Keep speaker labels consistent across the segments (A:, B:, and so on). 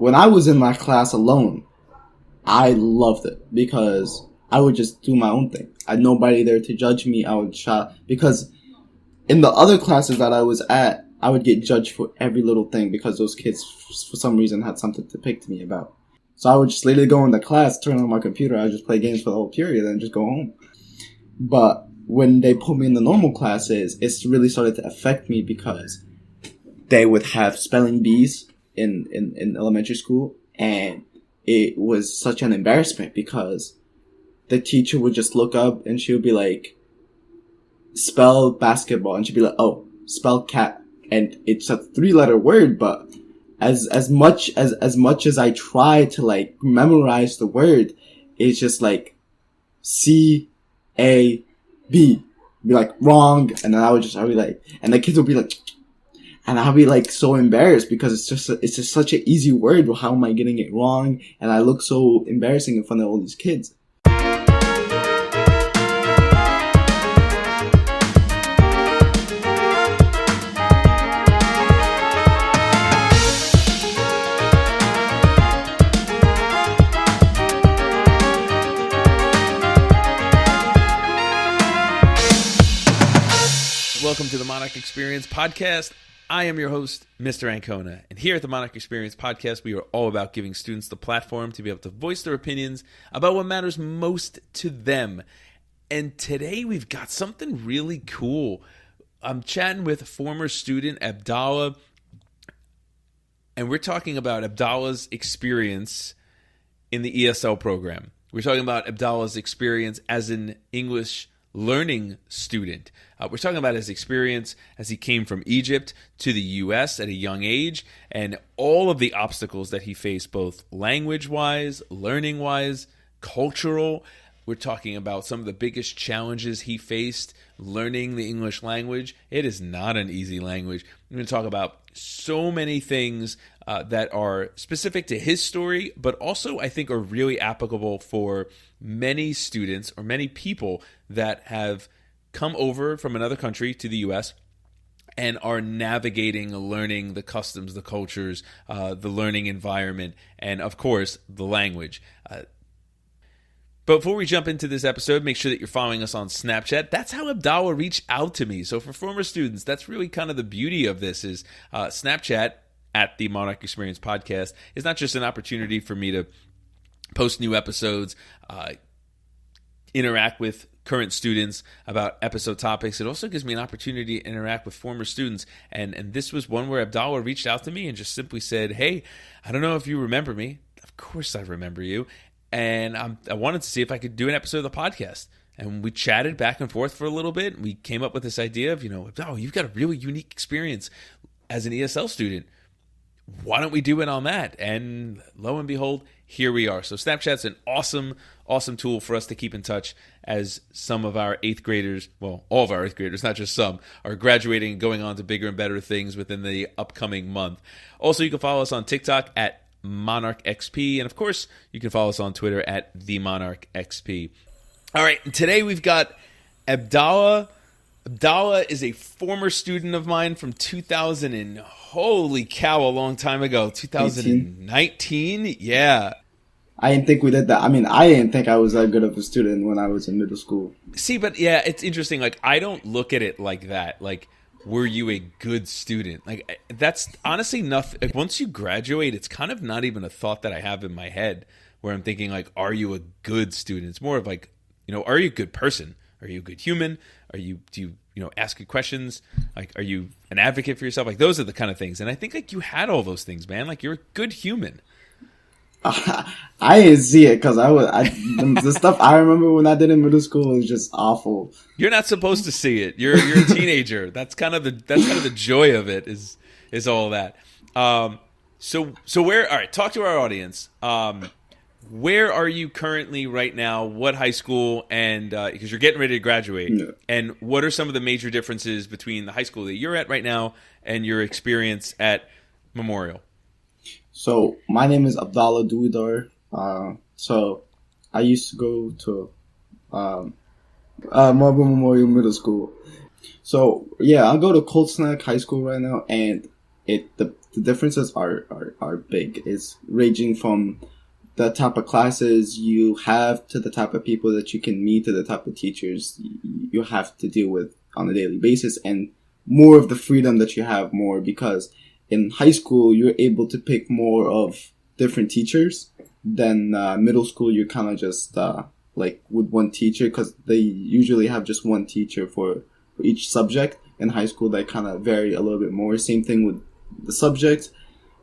A: when I was in my class alone, I loved it because I would just do my own thing. I had nobody there to judge me. I would try, because in the other classes that I was at, I would get judged for every little thing because those kids, for some reason, had something to pick to me about. So I would just literally go into class, turn on my computer, I would just play games for the whole period and just go home. But when they put me in the normal classes, it's really started to affect me because they would have spelling bees in elementary school, and it was such an embarrassment because the teacher would just look up and she would be like, spell basketball, and she'd be like, oh, spell cat. And it's a 3-letter word, but as much as I try to like memorize the word, it's just like C A B. Be like, wrong. And then I'd be like, and the kids would be like, and I'll be like so embarrassed because it's just such an easy word. How am I getting it wrong? And I look so embarrassing in front of all these kids.
B: Welcome to the Monarch Experience Podcast. I am your host, Mr. Ancona, and here at the Monarch Experience Podcast, we are all about giving students the platform to be able to voice their opinions about what matters most to them. And today we've got something really cool. I'm chatting with former student Abdallah, and we're talking about Abdallah's experience in the ESL program. We're talking about Abdallah's experience as an English learning student. We're talking about his experience as he came from Egypt to the U.S. at a young age and all of the obstacles that he faced, both language-wise, learning-wise, cultural. We're talking about some of the biggest challenges he faced learning the English language. It is not an easy language. We're going to talk about so many things that are specific to his story, but also I think are really applicable for many students or many people that have come over from another country to the U.S. and are navigating, learning the customs, the cultures, the learning environment, and of course, the language. But before we jump into this episode, make sure that you're following us on Snapchat. That's how Abdallah reached out to me. So for former students, that's really kind of the beauty of this is Snapchat at the Monarch Experience Podcast is not just an opportunity for me to post new episodes, interact with current students about episode topics. It also gives me an opportunity to interact with former students. And this was one where Abdallah reached out to me and just simply said, hey, I don't know if you remember me. Of course I remember you. And I wanted to see if I could do an episode of the podcast. And we chatted back and forth for a little bit. We came up with this idea of, oh, you've got a really unique experience as an ESL student. Why don't we do it on that? And lo and behold, here we are. So Snapchat's an awesome tool for us to keep in touch as some of our 8th graders, well, all of our 8th graders, not just some, are graduating and going on to bigger and better things within the upcoming month. Also, you can follow us on TikTok at Monarch XP. And of course, you can follow us on Twitter at the Monarch XP. All right, and today we've got Abdallah. Abdallah is a former student of mine from 2000 and holy cow, a long time ago, 2019. Yeah.
A: I didn't think we did that. I mean, I didn't think I was that good of a student when I was in middle school.
B: See, but yeah, it's interesting. Like, I don't look at it like that. Like, were you a good student? Like, that's honestly nothing. Like, once you graduate, it's kind of not even a thought that I have in my head where I'm thinking, like, are you a good student? It's more of like, are you a good person? Are you a good human? Do you ask good questions? Like, are you an advocate for yourself? Like, those are the kind of things. And I think, like, you had all those things, man. Like, you're a good human.
A: I didn't see it because the stuff I remember when I did in middle school was just awful.
B: You're not supposed to see it. You're a teenager. That's kind of the joy of it is all that. So where? All right, talk to our audience. Where are you currently right now? What high school? And because you're getting ready to graduate, yeah. And what are some of the major differences between the high school that you're at right now and your experience at Memorial?
A: So my name is Abdallah Duidar. So I used to go to Marble Memorial Middle School. So yeah, I go to Cold Snack High School right now, and the the differences are big. It's ranging from the type of classes you have to the type of people that you can meet to the type of teachers you have to deal with on a daily basis, and more of the freedom that you have more, because in high school you're able to pick more of different teachers than middle school. You're kind of just like with one teacher, because they usually have just one teacher for each subject. In high school they kind of vary a little bit more. Same thing with the subjects.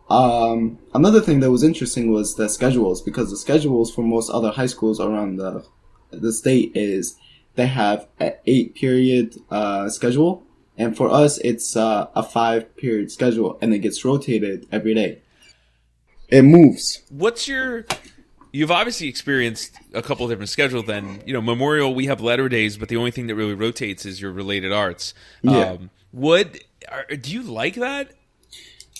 A: Another thing that was interesting was the schedules, because the schedules for most other high schools around the state is they have an 8-period schedule, and for us it's a 5-period schedule, and it gets rotated every day. It moves.
B: You've obviously experienced a couple of different schedules then. Memorial, we have letter days, but the only thing that really rotates is your related arts.
A: Yeah.
B: Do you like that?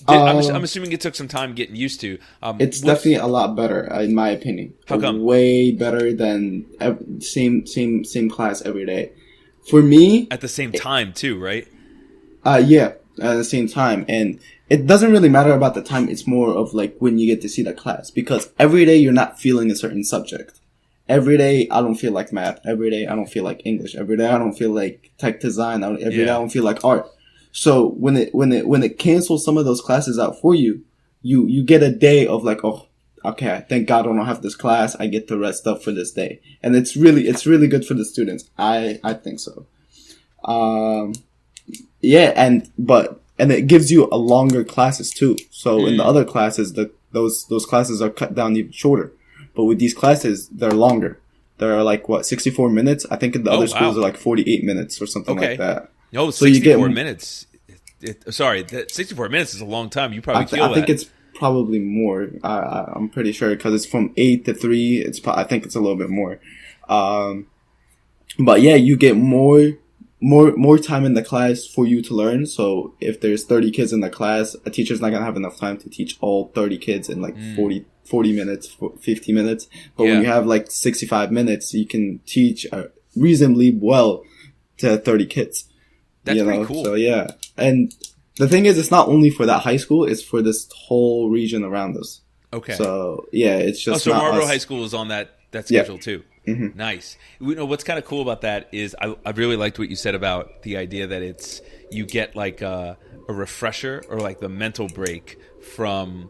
B: I'm assuming it took some time getting used to.
A: It's definitely a lot better, in my opinion.
B: How come?
A: Way better than same class every day. For me,
B: at the same time too, right?
A: Yeah, at the same time, and it doesn't really matter about the time. It's more of like when you get to see the class, because every day you're not feeling a certain subject. Every day I don't feel like math. Every day I don't feel like English. Every day I don't feel like tech design. Every day I don't feel like art. So when it cancels some of those classes out for you, you get a day of like, oh, okay, thank God I don't have this class. I get to rest up for this day. And it's really good for the students. I think so. Yeah, and it gives you a longer classes too. So in the other classes, those classes are cut down even shorter. But with these classes, they're longer. They're like 64 minutes. I think in the other schools are like 48 minutes or something like that.
B: No, 64 minutes. Sorry, 64 minutes is a long time. You probably feel that.
A: I think it's probably more. I'm pretty sure, because it's from 8 to 3. I think it's a little bit more. But yeah, you get more time in the class for you to learn. So if there's 30 kids in the class, a teacher's not going to have enough time to teach all 30 kids in like 40 minutes, 50 minutes. But when you have like 65 minutes, you can teach reasonably well to 30 kids.
B: That's pretty cool.
A: So yeah. And the thing is, it's not only for that high school, it's for this whole region around us.
B: Okay.
A: So yeah, it's just
B: so Marlboro High School is on that schedule too.
A: Mm-hmm.
B: Nice. What's kind of cool about that is I really liked what you said about the idea that you get like a refresher, or like the mental break from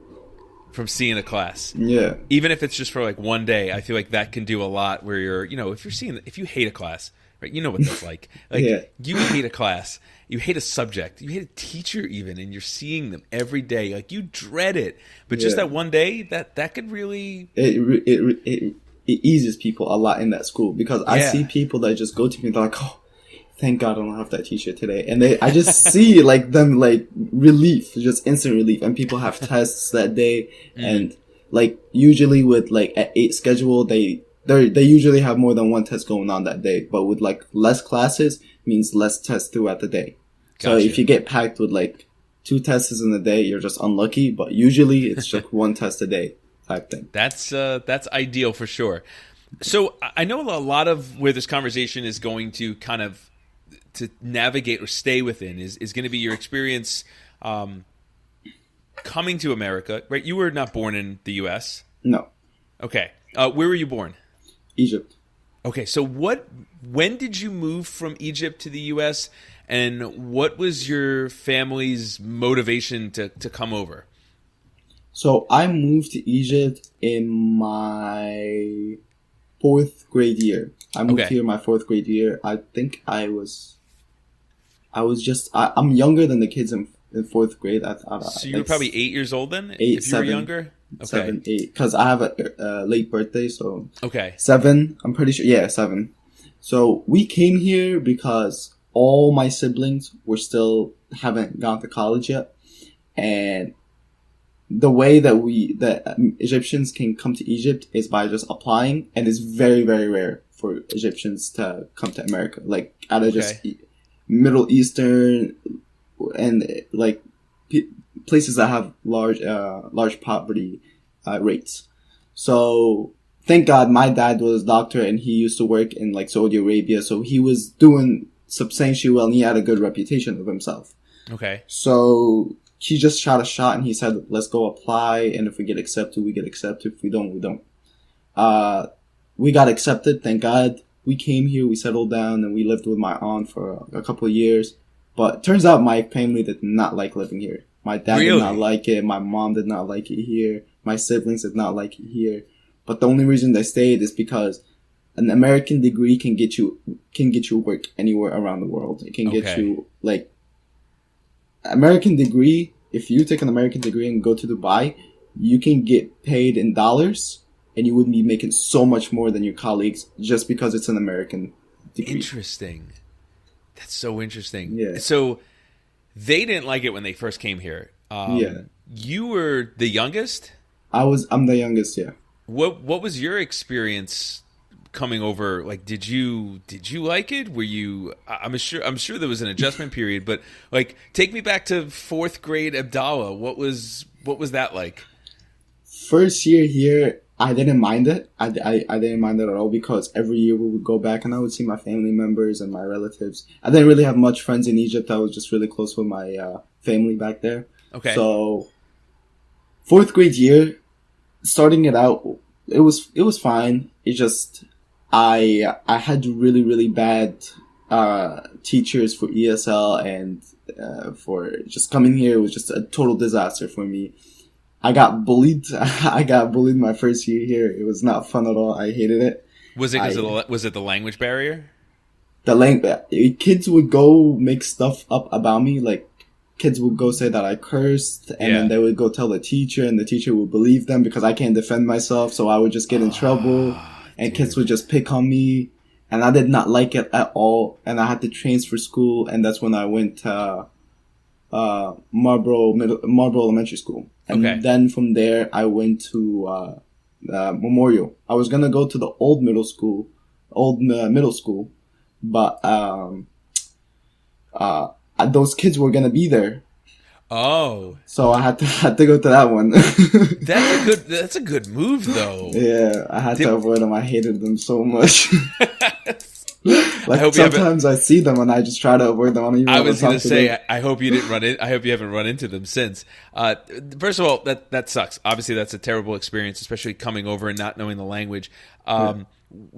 B: seeing a class.
A: Yeah.
B: Even if it's just for like one day, I feel like that can do a lot, where if you hate a class, right? You know what that's like. You hate a class, you hate a subject, you hate a teacher even, and you're seeing them every day. Like, you dread it. But just that one day, that could really...
A: It eases people a lot in that school, because I see people that just go to me and they're like, oh, thank God I don't have that teacher today. And I just see like them like relief, just instant relief. And people have tests that day. And like usually with like at 8 schedule, they usually have more than one test going on that day. But with like less classes means less tests throughout the day. Gotcha. So if you get packed with like 2 tests in a day, you're just unlucky. But usually it's just 1 test a day type thing.
B: That's ideal for sure. So I know a lot of where this conversation is going to kind of to navigate or stay within is going to be your experience coming to America, right? You were not born in the U.S.
A: No.
B: Okay. Where were you born?
A: Egypt.
B: Okay. So when did you move from Egypt to the U.S., and what was your family's motivation to come over?
A: So I moved to Egypt in my 4th grade year. I moved here my 4th grade year. I think I'm younger than the kids in 4th grade.
B: So you were probably 8 years old then?
A: 8,
B: if you
A: 7,
B: were younger? Okay.
A: 7, 8. Because I have a late birthday, so...
B: Okay.
A: 7, I'm pretty sure. Yeah, 7. So we came here because all my siblings haven't gone to college yet. And the way that Egyptians can come to Egypt is by just applying. And it's very, very rare for Egyptians to come to America. Like, out of just... Middle Eastern and like places that have large poverty rates. So thank God my dad was a doctor and he used to work in like Saudi Arabia, so he was doing substantially well and he had a good reputation of himself.
B: Okay.
A: So he just shot a shot and he said, let's go apply. And if we get accepted, we get accepted. If we don't, we don't. We got accepted. Thank God. We came here, we settled down, and we lived with my aunt for a couple of years. But turns out my family did not like living here. My dad did not like it. My mom did not like it here. My siblings did not like it here. But the only reason they stayed is because an American degree can get you work anywhere around the world. It can get you, like, American degree. If you take an American degree and go to Dubai, you can get paid in dollars, and you would be making so much more than your colleagues just because it's an American degree.
B: Interesting. That's so interesting.
A: Yeah.
B: So they didn't like it when they first came here.
A: Yeah.
B: You were the youngest?
A: I'm the youngest, yeah.
B: What was your experience coming over? Like, did you like it? Were you? I'm sure there was an adjustment period, but like, take me back to 4th grade Abdallah. What was that like?
A: First year here, I didn't mind it. I didn't mind it at all because every year we would go back and I would see my family members and my relatives. I didn't really have much friends in Egypt. I was just really close with my family back there.
B: Okay.
A: So 4th grade year, starting it out, it was fine. It just I had really, really bad teachers for ESL, and for just coming here, it was just a total disaster for me. I got bullied. I got bullied my first year here. It was not fun at all. I hated it.
B: Was it was it the language barrier?
A: Kids would go make stuff up about me. Like, kids would go say that I cursed, and then they would go tell the teacher, and the teacher would believe them because I can't defend myself. So I would just get in trouble, and kids would just pick on me, and I did not like it at all. And I had to transfer school, and that's when I went to Marlboro Elementary School. And then from there, I went to Memorial. I was gonna go to the old middle school, but those kids were gonna be there.
B: Oh,
A: so I had to go to that one.
B: That's a good move, though.
A: Yeah, I had to avoid them. I hated them so much. Like, sometimes I see them and I just try to avoid them.
B: I was going to say, I hope you didn't I hope you haven't run into them since. First of all, that sucks. Obviously, that's a terrible experience, especially coming over and not knowing the language.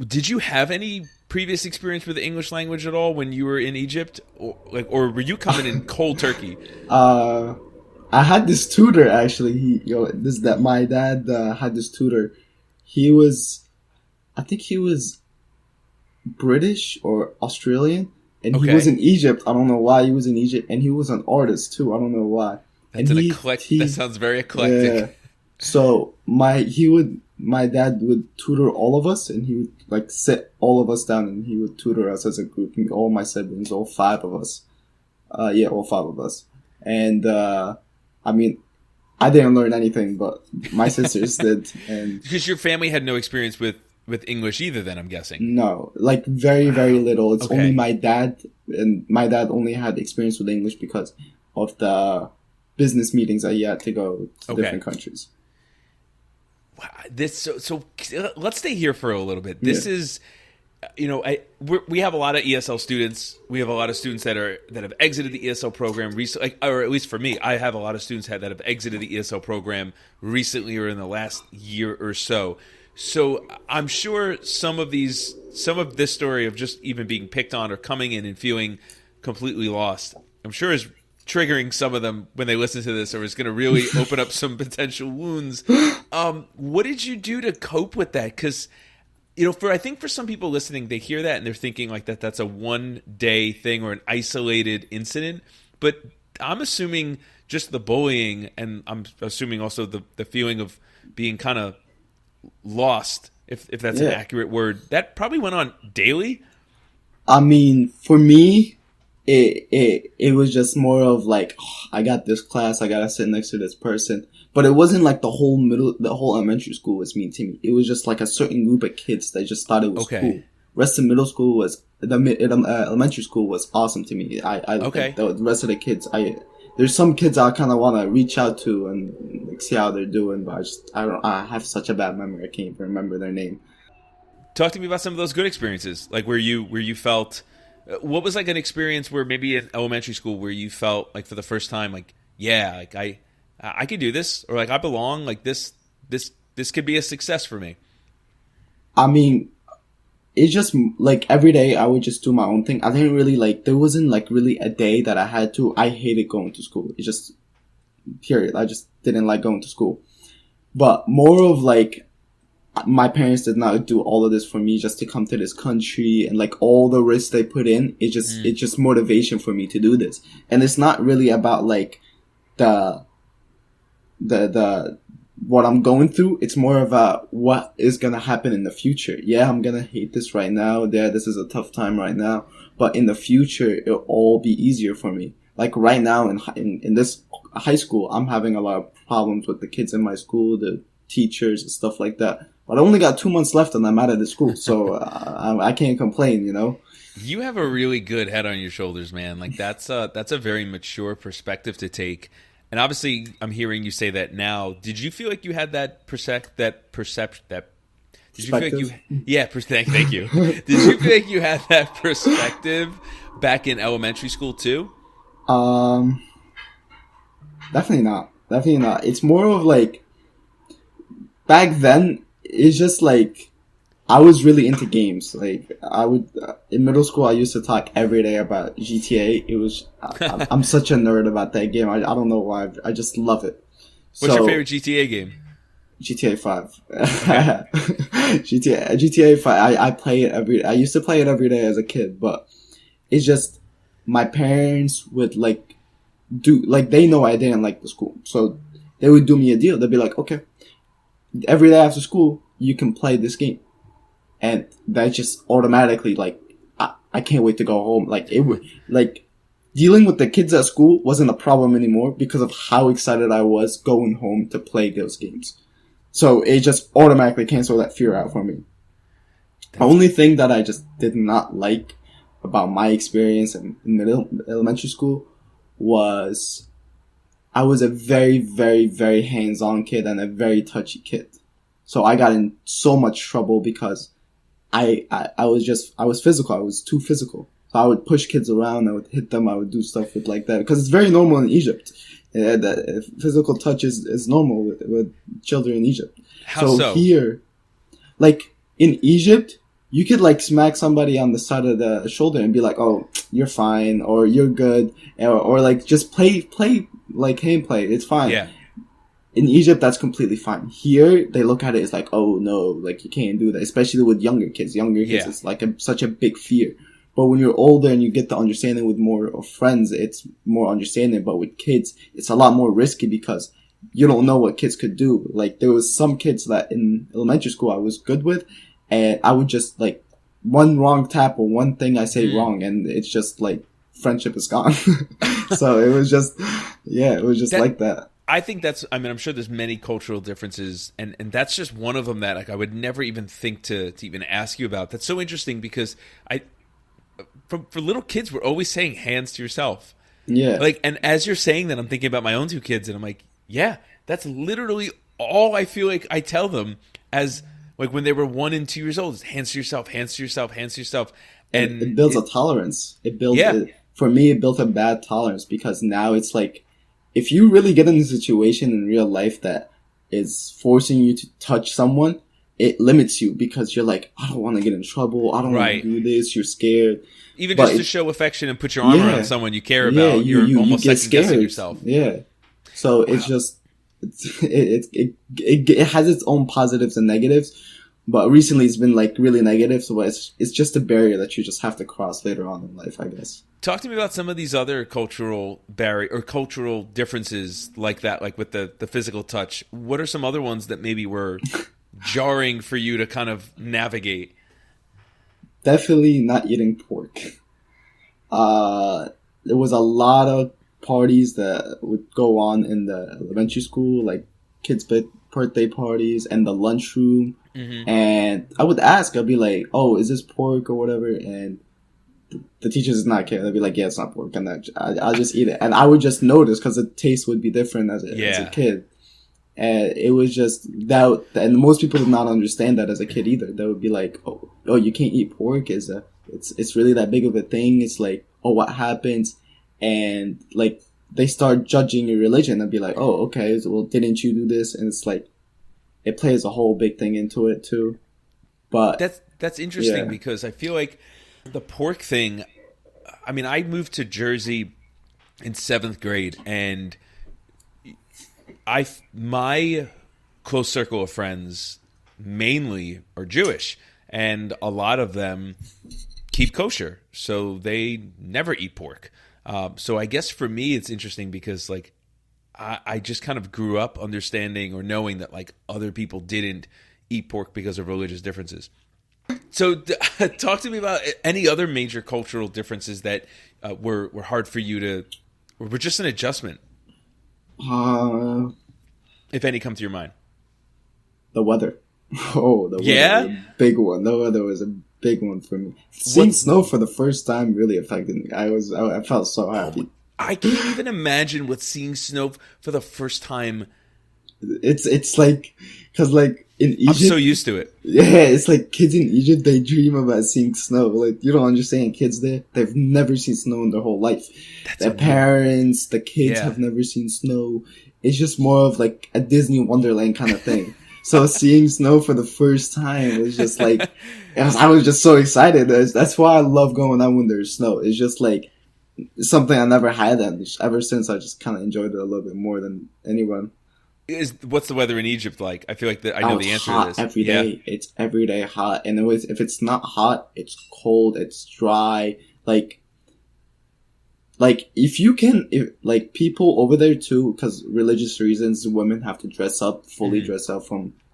B: Did you have any previous experience with the English language at all when you were in Egypt, or were you coming in cold turkey?
A: I had this tutor actually. My dad had this tutor. I think he was British or Australian, and he was in Egypt. I don't know why he was in Egypt, and he was an artist too. I don't know why.
B: That sounds very eclectic.
A: Yeah. So my dad would tutor all of us, and he would like sit all of us down, and he would tutor us as a group, all my siblings, all 5 of us. All 5 of us. And I mean, I didn't learn anything, but my sisters did. And
B: because your family had no experience with English either, then I'm guessing.
A: No, like very, very little. It's only my dad, and my dad only had experience with English because of the business meetings that he had to go to different countries.
B: Wow, so let's stay here for a little bit. This is, we have a lot of ESL students. We have a lot of students that have exited the ESL program recently, or at least for me, I have a lot of students that have exited the ESL program recently or in the last year or so. So I'm sure some of this story of just even being picked on or coming in and feeling completely lost, I'm sure is triggering some of them when they listen to this, or is going to really open up some potential wounds. What did you do to cope with that? Because, I think for some people listening, they hear that and they're thinking like that's a one-day thing or an isolated incident. But I'm assuming just the bullying, and I'm assuming also the feeling of being kind of lost, if that's an accurate word, that probably went on daily.
A: I mean, for me, it was just more of like, I got this class, I gotta sit next to this person. But it wasn't like the whole elementary school was mean to me. It was just like a certain group of kids that just thought it was cool. Rest of middle school was elementary school was awesome to me. The rest of the kids, there's some kids I kind of want to reach out to and like see how they're doing, but I have such a bad memory. I can't even remember their name.
B: Talk to me about some of those good experiences, like where you felt. What was like an experience where maybe in elementary school where you felt like for the first time like yeah, like I could do this, or like I belong, like this could be a success for me.
A: I mean, it's just like every day I would just do my own thing. I didn't really like, there wasn't like really a day that I had to, I hated going to school. It's just, period. I just didn't like going to school. But more of like, my parents did not do all of this for me just to come to this country, and like all the risks they put in, it's just motivation for me to do this. And it's not really about like the what I'm going through. It's more about what is going to happen in the future. Yeah, I'm going to hate this right now. Yeah, this is a tough time right now, but in the future, it'll all be easier for me. Like right now in this high school, I'm having a lot of problems with the kids in my school, the teachers and stuff like that. But I only got 2 months left and I'm out of the school. So I can't complain, you know?
B: You have a really good head on your shoulders, man. Like that's a very mature perspective to take. And obviously, I'm hearing you say that now. Did you feel like you had that perception? Did you feel like you? Yeah, thank you. Did you feel like you had that perspective back in elementary school too?
A: Definitely not. Definitely not. It's more of like back then. It's just like I was really into games. Like I would in middle school, I used to talk every day about GTA. It was I'm such a nerd about that game. I don't know why. I just love it.
B: What's your favorite GTA game?
A: GTA 5. Okay. GTA 5. I play it I used to play it every day as a kid, but it's just my parents would like they know I didn't like the school, so they would do me a deal. They'd be like, okay, every day after school you can play this game. And that just automatically, like, I can't wait to go home. Like, it would, like, dealing with the kids at school wasn't a problem anymore because of how excited I was going home to play those games. So it just automatically canceled that fear out for me. The only thing that I just did not like about my experience in elementary school was I was a very, very, very hands-on kid and a very touchy kid. So I got in so much trouble because I was physical. I was too physical. So I would push kids around. I would hit them. I would do stuff with like that because it's very normal in Egypt. That physical touch is normal with children in Egypt.
B: How so?
A: Here, like in Egypt, you could like smack somebody on the side of the shoulder and be like, "Oh, you're fine," or "You're good," or like just play like gameplay. It's fine.
B: Yeah.
A: In Egypt, that's completely fine. Here, they look at it as like, oh no, like you can't do that, especially with younger kids. Younger kids, it's like such a big fear. But when you're older and you get the understanding with more of friends, it's more understanding. But with kids, it's a lot more risky because you don't know what kids could do. Like there was some kids that in elementary school I was good with, and I would just like one wrong tap or one thing I say wrong, and it's just like friendship is gone. So it was just, like that.
B: I think I'm sure there's many cultural differences, and that's just one of them that like I would never even think to even ask you about. That's so interesting because for little kids, we're always saying hands to yourself.
A: Yeah.
B: Like, and as you're saying that, I'm thinking about my own two kids, and I'm like, yeah, that's literally all I feel like I tell them as like when they were 1 and 2 years old, is hands to yourself, hands to yourself, hands to yourself. And
A: it builds a tolerance. For me, it built a bad tolerance because now it's like, if you really get in a situation in real life that is forcing you to touch someone, it limits you because you're like, I don't want to get in trouble. I don't want to do this. You're scared.
B: Even just to show affection and put your arm around someone you care about, you're almost second guessing yourself.
A: Yeah. So it's just, it has its own positives and negatives, but recently it's been like really negative. So it's just a barrier that you just have to cross later on in life, I guess.
B: Talk to me about some of these other cultural cultural differences like that, like with the physical touch. What are some other ones that maybe were jarring for you to kind of navigate?
A: Definitely not eating pork. There was a lot of parties that would go on in the elementary school, like kids' birthday parties and the lunchroom. Mm-hmm. And I would ask, I'd be like, "Oh, is this pork or whatever?" And the teachers did not care. They'd be like, "Yeah, it's not pork," and I'll just eat it. And I would just notice because the taste would be different as a kid. And it was just that, and most people did not understand that as a kid either. They would be like, "Oh, you can't eat pork? It's really that big of a thing?" It's like, "Oh, what happens?" And like they start judging your religion and be like, oh, okay, so, well, didn't you do this? And it's like, it plays a whole big thing into it too. But
B: that's interesting because I feel like the pork thing, I mean, I moved to Jersey in 7th grade, and my close circle of friends mainly are Jewish, and a lot of them keep kosher, so they never eat pork. So I guess for me, it's interesting because like I just kind of grew up understanding or knowing that like other people didn't eat pork because of religious differences. So talk to me about any other major cultural differences that were hard for you to, or were just an adjustment, if any come to your mind.
A: The weather. Oh, the weather was a big one. The weather was a big one for me. Seeing snow for the first time really affected me. I felt so happy.
B: I can't even imagine what seeing snow for the first time.
A: It's like, because like in Egypt,
B: I'm so used to it.
A: Yeah, it's like kids in Egypt, they dream about seeing snow. Like, you don't understand, kids there, they've never seen snow in their whole life. Their parents, the kids have never seen snow. It's just more of like a Disney Wonderland kind of thing. So seeing snow for the first time was just like, I was just so excited. That's why I love going out when there's snow. It's just like something I never had, and ever since I just kind of enjoyed it a little bit more than anyone.
B: What's the weather in Egypt like? I feel like I know the answer
A: hot
B: to this.
A: Every day. Yeah. It's every day hot. And if it's not hot, it's cold, it's dry. Like if you can, like people over there too, because religious reasons, women have to dress up, fully dress up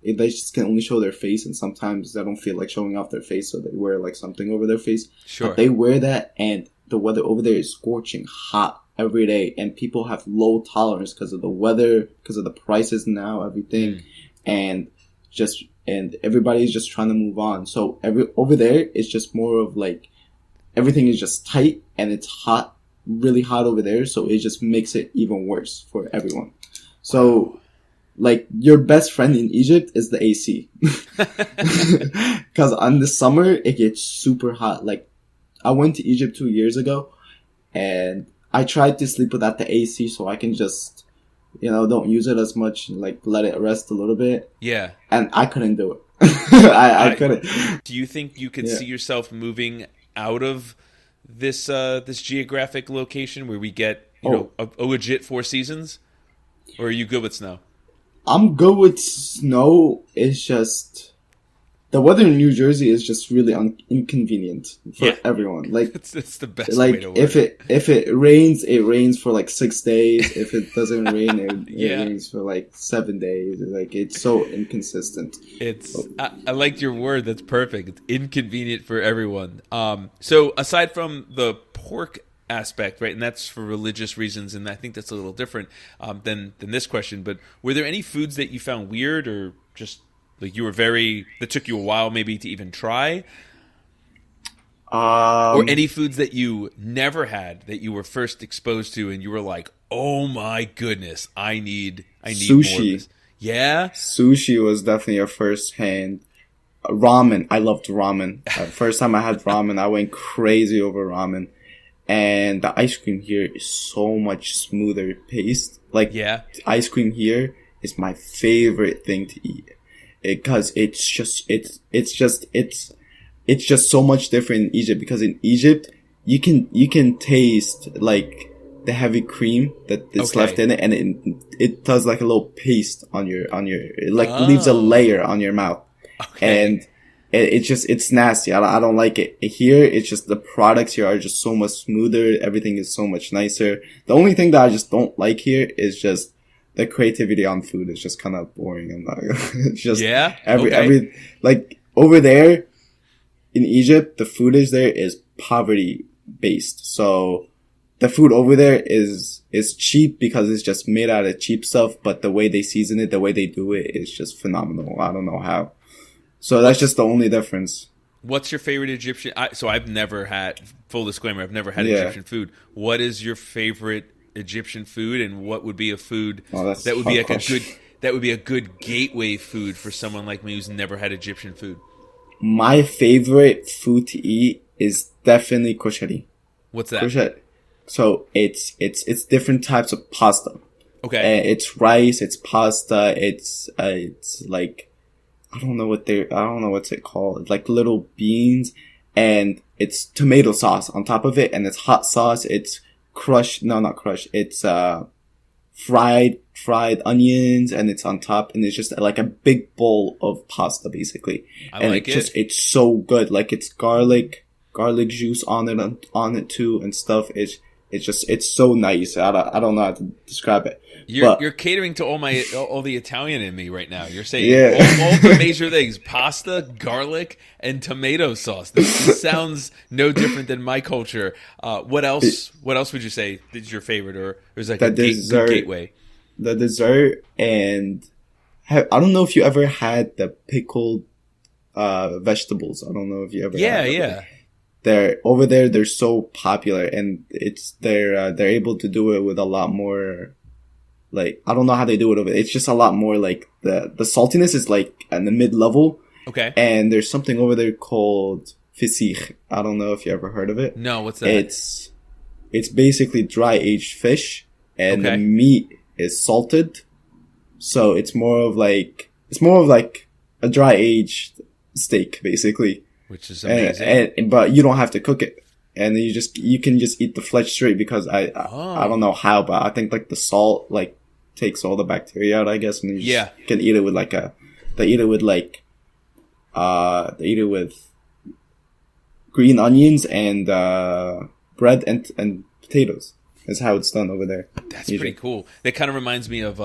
A: they just can only show their face, and sometimes they don't feel like showing off their face, so they wear like something over their face.
B: Sure.
A: But they wear that, and the weather over there is scorching hot every day, and people have low tolerance because of the weather, because of the prices now, everything, and everybody's just trying to move on. So over there, it's just more of like everything is just tight, and it's hot, really hot over there, so it just makes it even worse for everyone. So like your best friend in Egypt is the AC, because on the summer it gets super hot. Like I went to Egypt 2 years ago, and I tried to sleep without the AC so I can just, don't use it as much, like let it rest a little bit.
B: Yeah. And
A: I couldn't do it. I couldn't.
B: Do you think you could see yourself moving out of this geographic location where we get a legit 4 seasons? Or are you good with snow?
A: I'm good with snow. It's just the weather in New Jersey is just really inconvenient for everyone. Like
B: it's the best
A: like
B: way to work.
A: if it rains, it rains for like 6 days. If it doesn't rain, it rains for like 7 days. Like it's so inconsistent.
B: I liked your word. That's perfect. It's inconvenient for everyone. So aside from the pork aspect, right, and that's for religious reasons, and I think that's a little different than this question. But were there any foods that you found weird, or just like that took you a while maybe to even try? Or any foods that you never had that you were first exposed to and you were like, oh my goodness, I need
A: sushi.
B: More of this. Yeah?
A: Sushi was definitely a first hand. Ramen. I loved ramen. First time I had ramen, I went crazy over ramen. And the ice cream here is so much smoother paced. Like, ice cream here is my favorite thing to eat. Because it's just so much different in Egypt. Because in Egypt, you can taste like the heavy cream that is left in it, and it does like a little paste on your leaves a layer on your mouth, and it's nasty. I don't like it. Here, it's just the products here are just so much smoother. Everything is so much nicer. The only thing that I just don't like here is just the creativity on food is just kind of boring. And it's just every like over there in Egypt, the food is poverty based. So the food over there is cheap because it's just made out of cheap stuff. But the way they season it, the way they do it is just phenomenal. I don't know how. So that's just the only difference.
B: What's your favorite Egyptian? So I've never had, full disclaimer, I've never had Egyptian food. What is your favorite Egyptian food, and what would be a food that would be like a good gateway food for someone like me who's never had Egyptian food?
A: My favorite food to eat is definitely koshari.
B: What's that?
A: So it's different types of pasta.
B: Okay.
A: It's rice, it's pasta, it's like, I don't know what's it called. It's like little beans, and it's tomato sauce on top of it, and it's hot sauce. It's not crushed. It's, fried onions, and it's on top, and it's just like a big bowl of pasta, basically.
B: I like it.
A: It's so good. Like, it's garlic juice on it too, and stuff. It's so nice. I don't know how to describe it.
B: You're catering to all the Italian in me right now. You're saying all the major things: pasta, garlic, and tomato sauce. This sounds no different than my culture. What else? What else would you say is your favorite, or is like a good gateway?
A: The dessert, and I don't know if you ever had the pickled vegetables. I don't know if you ever.
B: Yeah.
A: They're over there. They're so popular, and they're able to do it with a lot more. Like, I don't know how they do it over there. It's just a lot more, like, the saltiness is like in the mid level.
B: Okay.
A: And there's something over there called fisich. I don't know if you ever heard of it.
B: No, what's that?
A: It's basically dry aged fish, and the meat is salted. So it's more of like a dry aged steak, basically.
B: Which is amazing.
A: But you don't have to cook it. And you can just eat the flesh straight, because I don't know how, but I think like the salt like takes all the bacteria out, I guess, and you can eat it with they eat it with green onions and bread and potatoes. Is how it's done over there.
B: That's usually pretty cool. That kind of reminds me of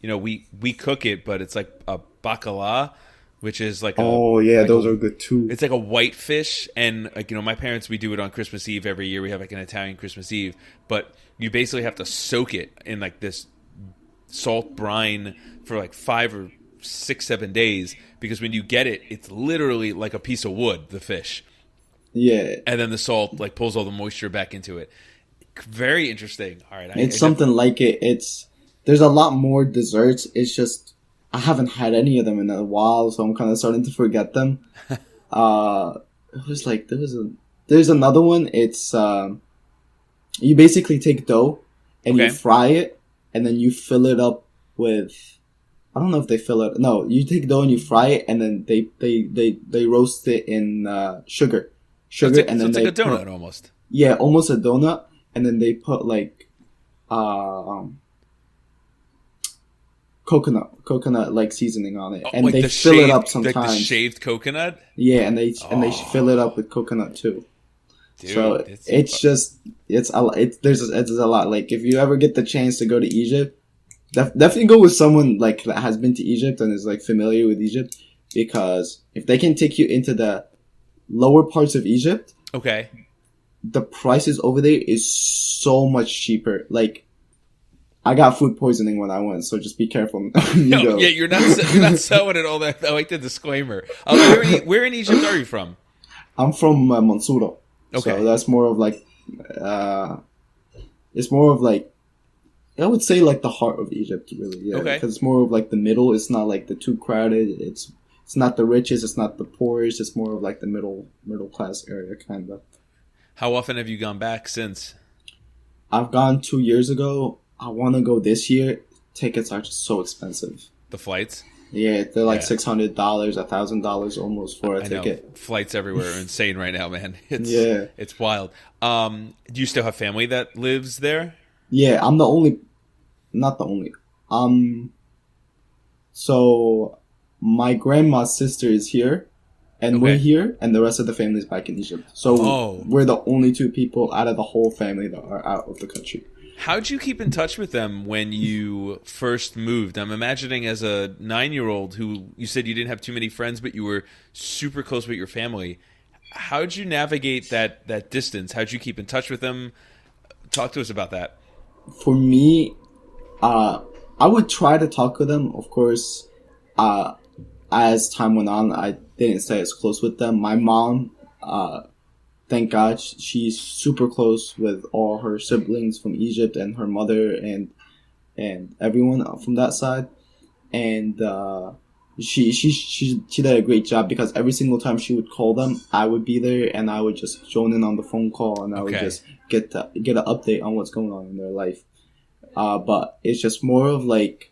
B: we cook it, but it's like a bacala, which is like
A: those are good too.
B: It's like a white fish, and like, my parents, we do it on Christmas Eve every year. We have like an Italian Christmas Eve, but you basically have to soak it in like this salt brine for like 5 or 6, 7 days, because when you get it, it's literally like a piece of wood, the fish.
A: Yeah.
B: And then the salt like pulls all the moisture back into it. Very interesting. All right.
A: It's something like it. There's a lot more desserts. It's just, I haven't had any of them in a while, so I'm kind of starting to forget them. It was like, there's another one. It's, you basically take dough and you fry it, and then you fill it up with, I don't know if they fill it. No, you take dough and you fry it, and then they roast it in sugar, and then
B: it's like a donut almost.
A: Yeah, almost a donut, and then they put like coconut like seasoning on it, and like they fill it up sometimes.
B: Like the shaved coconut.
A: Yeah, and they fill it up with coconut too. Dude, so there's a lot. Like, if you ever get the chance to go to Egypt, definitely go with someone like that has been to Egypt and is like familiar with Egypt, because if they can take you into the lower parts of Egypt, the prices over there is so much cheaper. Like, I got food poisoning when I went, so just be careful.
B: You're not selling it all that. I like the disclaimer. Where in Egypt are you from?
A: I'm from Mansoura.
B: Okay,
A: so that's more of like, it's more of like, I would say like the heart of Egypt, really. Yeah, because it's more of like the middle. It's not like the too crowded. It's not the richest. It's not the poorest. It's more of like the middle class area, kind of.
B: How often have you gone back since?
A: I've gone 2 years ago. I want to go this year. Tickets are just so expensive.
B: The flights?
A: Yeah, they're like $600, $1,000 almost for a ticket.
B: Know. Flights everywhere are insane right now, man. It's wild. Do you still have family that lives there?
A: Yeah, I'm not the only. So my grandma's sister is here, and we're here, and the rest of the family is back in Egypt. So we're the only 2 people out of the whole family that are out of the country.
B: How'd you keep in touch with them when you first moved? I'm imagining as a 9-year-old who you said you didn't have too many friends, but you were super close with your family. How'd you navigate that distance? How'd you keep in touch with them? Talk to us about that.
A: For me, I would try to talk with them. Of course, as time went on, I didn't stay as close with them. My mom, thank God, she's super close with all her siblings from Egypt and her mother and everyone from that side. And she did a great job, because every single time she would call them, I would be there, and I would just join in on the phone call, and I would just get an update on what's going on in their life. But it's just more of like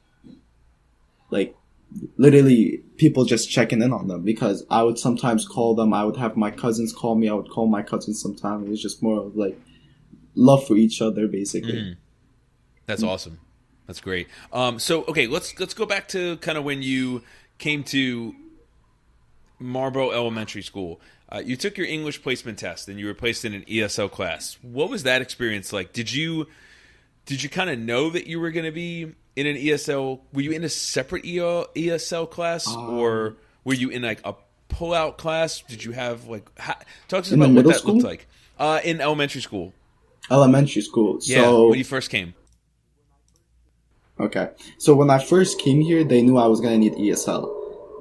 A: literally people just checking in on them, because I would sometimes call them. I would have my cousins call me. I would call my cousins sometimes. It was just more of like love for each other, basically.
B: That's awesome. That's great. So okay, let's go back to kind of when you came to Marlboro Elementary School. You took your English placement test and you were placed in an ESL class. What was that experience like? Did you kind of know that you were going to be in an ESL? Were you in a separate ESL class, or were you in like a pull-out class? Did you have like talk to us about what that looked like in elementary school?
A: Elementary school.
B: Yeah,
A: so,
B: when you first came.
A: Okay, so when I first came here, they knew I was gonna need ESL,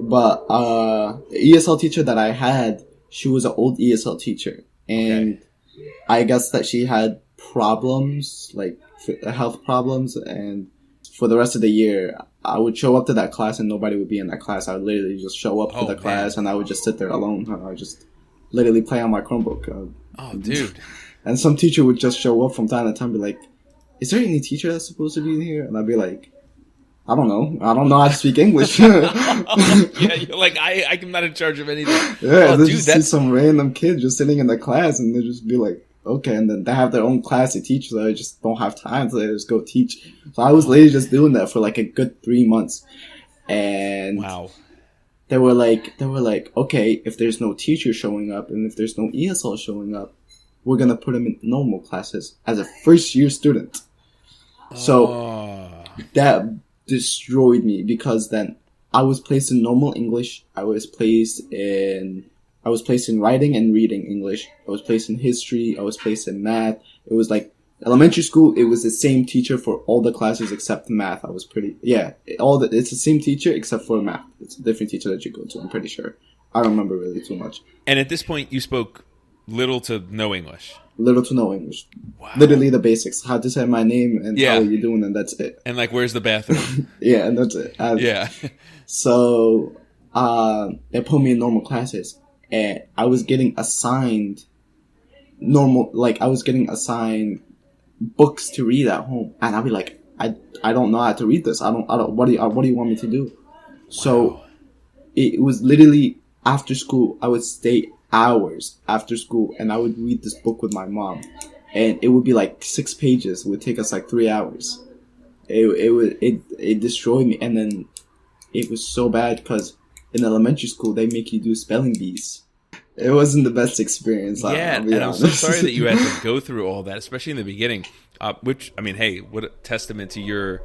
A: but the ESL teacher that I had, she was an old ESL teacher, and I guess that she had problems, like health problems, and for the rest of the year, I would show up to that class and nobody would be in that class. I would literally just show up to the class and I would just sit there alone. I would just literally play on my Chromebook.
B: Dude.
A: And some teacher would just show up from time to time and be like, is there any teacher that's supposed to be in here? And I'd be like, I don't know. I don't know how to speak English.
B: Yeah, you're like, I'm not in charge of anything.
A: Yeah, dude, see some random kid just sitting in the class and they'll just be like, okay, and then they have their own class to teach, so I just don't have time to just go teach. So I was literally just doing that for like a good 3 months. And
B: wow.
A: They were like, okay, if there's no teacher showing up and if there's no ESL showing up, we're gonna put him in normal classes as a first year student. So that destroyed me, because then I was placed in normal English. I was placed in writing and reading English. I was placed in history. I was placed in math. It was like elementary school. It was the same teacher for all the classes except math. It's the same teacher except for math. It's a different teacher that you go to. I'm pretty sure. I don't remember really too much.
B: And at this point, you spoke little to no English.
A: Little to no English.
B: Wow.
A: Literally the basics. How to say my name and how are you doing, and that's it.
B: And like, where's the bathroom?
A: Yeah, and that's it. So, they put me in normal classes. And I was getting assigned books to read at home, and I'd be like, I don't know how to read this. What do you want me to do? So it was literally after school. I would stay hours after school, and I would read this book with my mom, and it would be like 6 pages. It would take us like 3 hours. It destroyed me, and then it was so bad because in elementary school they make you do spelling bees. It wasn't the best experience.
B: Yeah, and I'm so sorry that you had to go through all that, especially in the beginning. Which, I mean, hey, what a testament to your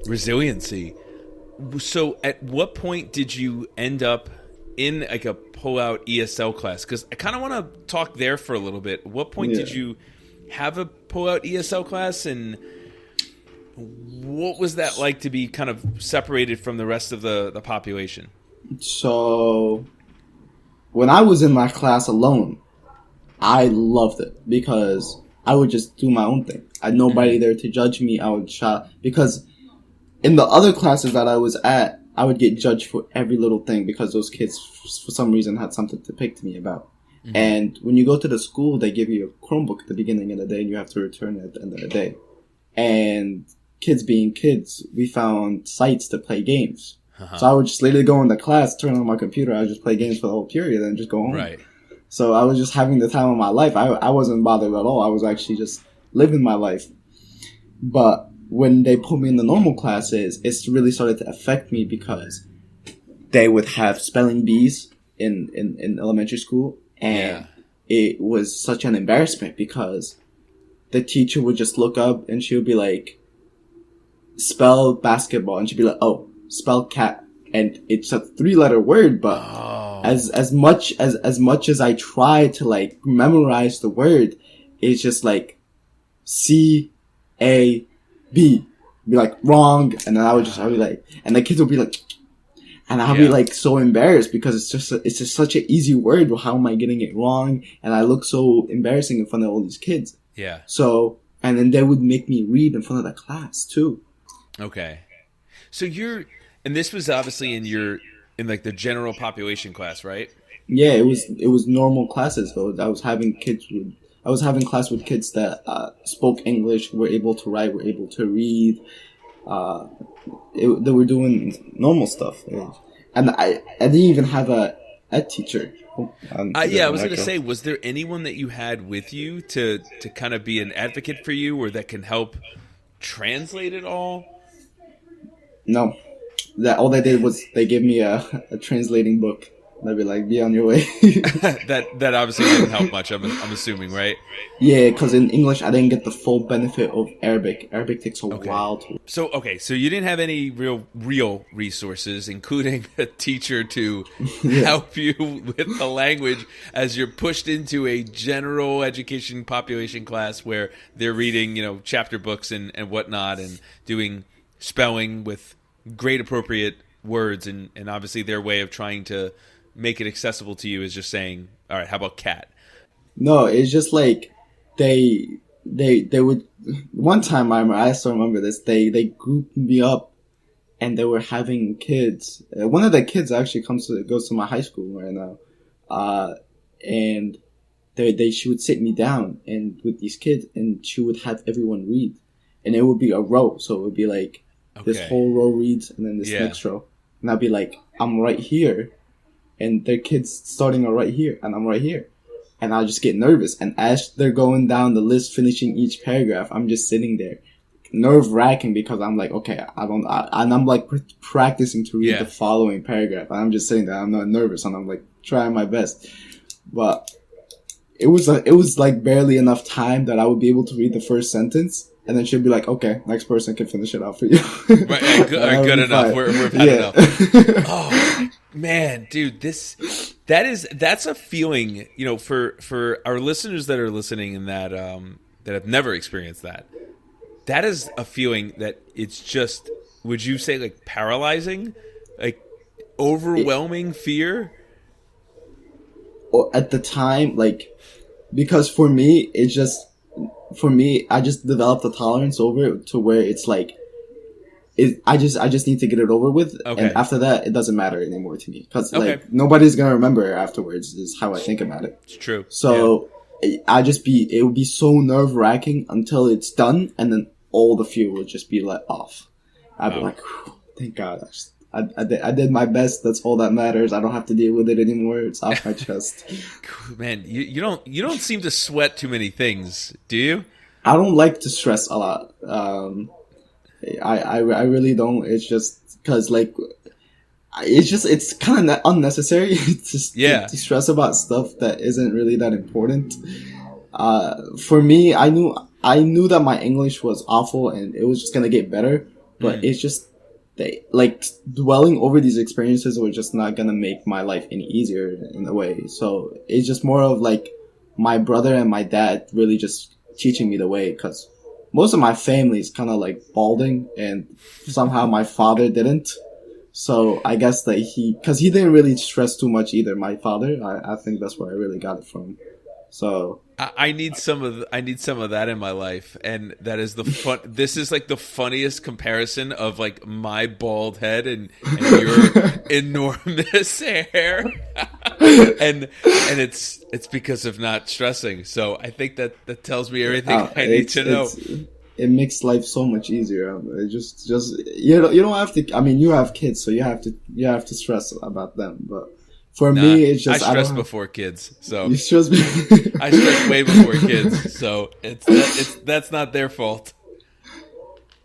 B: resiliency. So at what point did you end up in like a pull-out ESL class? Because I kind of want to talk there for a little bit. What point did you have a pull-out ESL class, and what was that like to be kind of separated from the rest of the population?
A: So when I was in my class alone, I loved it because I would just do my own thing. I had nobody there to judge me. I would try, because in the other classes that I was at, I would get judged for every little thing because those kids, for some reason, had something to pick to me about. Mm-hmm. And when you go to the school, they give you a Chromebook at the beginning of the day, and you have to return it at the end of the day. And kids being kids, we found sites to play games. Uh-huh. So I would just literally go into class, turn on my computer, I would just play games for the whole period and just go home.
B: Right.
A: So I was just having the time of my life. I wasn't bothered at all. I was actually just living my life. But when they put me in the normal classes, it's really started to affect me because they would have spelling bees in elementary school. And it was such an embarrassment because the teacher would just look up and she would be like, spell basketball. And she'd be like, oh, spell cat. And it's a 3-letter word, but as much as I try to like memorize the word, it's just like C-A-B. Be like, wrong. And then I'd be like, and the kids would be like, and I'll be like so embarrassed because it's just such an easy word. How am I getting it wrong? And I look so embarrassing in front of all these kids. Yeah. So, and then they would make me read in front of the class too.
B: Okay. So and this was obviously in like the general population class, right?
A: Yeah, it was normal classes though. I was having kids with I was having class with kids that spoke English, were able to write, were able to read. They were doing normal stuff, and I didn't even have a teacher.
B: I was going to say, was there anyone that you had with you to kind of be an advocate for you, or that can help translate it all?
A: No, all they did was they gave me a translating book. They'd be like, "Be on your way."
B: that obviously didn't help much. I'm assuming, right?
A: Yeah, because in English I didn't get the full benefit of Arabic. Arabic takes a while to.
B: So you didn't have any real resources, including a teacher to help you with the language as you're pushed into a general education population class where they're reading, chapter books and whatnot, and doing spelling with grade appropriate words, and obviously their way of trying to make it accessible to you is just saying, all right, how about cat?
A: No, it's just like they would. One time I still remember this. They grouped me up, and they were having kids. One of the kids actually goes to my high school right now, and she would sit me down and with these kids, and she would have everyone read, and it would be a row. So it would be like this whole row reads, and then this next row, and I'd be like, I'm right here. And their kids starting right here, and I'm right here. And I just get nervous. And as they're going down the list, finishing each paragraph, I'm just sitting there, nerve-wracking, because I'm like, okay, and I'm like practicing to read the following paragraph. And I'm just sitting there, I'm not nervous, and I'm like trying my best. But it was like barely enough time that I would be able to read the first sentence. And then she'll be like, okay, next person can finish it out for you.
B: Right, good enough. We've had enough. Oh, man, dude, that's a feeling, for our listeners that are listening and that have never experienced that. That is a feeling that it's just, would you say, like paralyzing, like overwhelming fear?
A: Or at the time, like, because for me, I just developed a tolerance over it to where it's like, I just need to get it over with, and after that, it doesn't matter anymore to me, because like nobody's gonna remember it afterwards. Is how I think about it.
B: It's true.
A: So it would be so nerve wracking until it's done, and then all the fear would just be let off. I'd be like, thank God, I did my best. That's all that matters. I don't have to deal with it anymore. It's off my chest.
B: Man, you don't seem to sweat too many things, do you?
A: I don't like to stress a lot. I really don't. It's just because it's kind of unnecessary to stress about stuff that isn't really that important. For me, I knew that my English was awful and it was just gonna get better, but it's just dwelling over these experiences were just not gonna make my life any easier in a way. So it's just more of like my brother and my dad really just teaching me the way, because most of my family is kind of like balding, and somehow my father didn't. So I guess that because he didn't really stress too much either. My father, I think that's where I really got it from. So
B: I need some of that in my life, and that is the fun. This is like the funniest comparison of like my bald head and your enormous hair, and it's because of not stressing. So I think that tells me everything I need to know.
A: It makes life so much easier. It just you don't have to. I mean, you have kids, so you have to stress about them, but. For me, it's just
B: I stress before kids, so
A: you stress
B: I stress way before kids, so that's not their fault.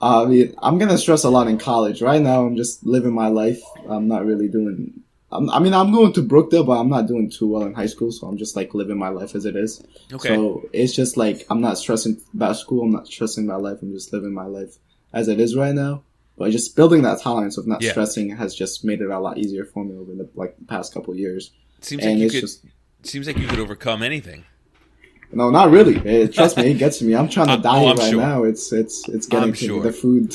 A: I mean, I'm gonna stress a lot in college. Right now, I'm just living my life. I'm not really doing. I'm going to Brookdale, but I'm not doing too well in high school, so I'm just like living my life as it is. Okay. So it's just like I'm not stressing about school. I'm not stressing about life. I'm just living my life as it is right now. But just building that tolerance of not stressing has just made it a lot easier for me over the past couple of years.
B: Seems like you could overcome anything.
A: No, not really. Trust me, it gets to me. I'm trying to diet right now. It's getting to me. The food.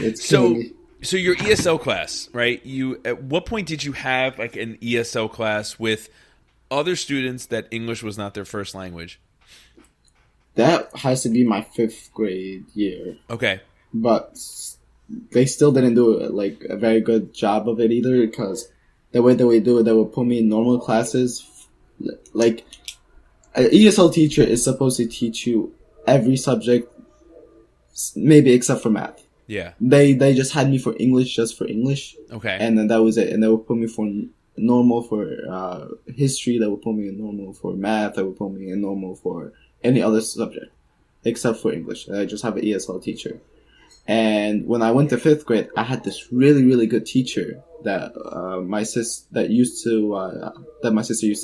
A: It's killing me.
B: So your ESL class, right? At what point did you have like an ESL class with other students that English was not their first language?
A: That has to be my 5th grade year.
B: Okay.
A: But they still didn't do like a very good job of it either, because the way that we do it, they would put me in normal classes. Like an ESL teacher is supposed to teach you every subject, maybe except for math.
B: Yeah.
A: They just had me for English, just for English.
B: Okay.
A: And then that was it. And they would put me for normal for history. They would put me in normal for math. They would put me in normal for any other subject except for English. I just have an ESL teacher. And when I went to 5th grade, I had this really, really good teacher that my sister used to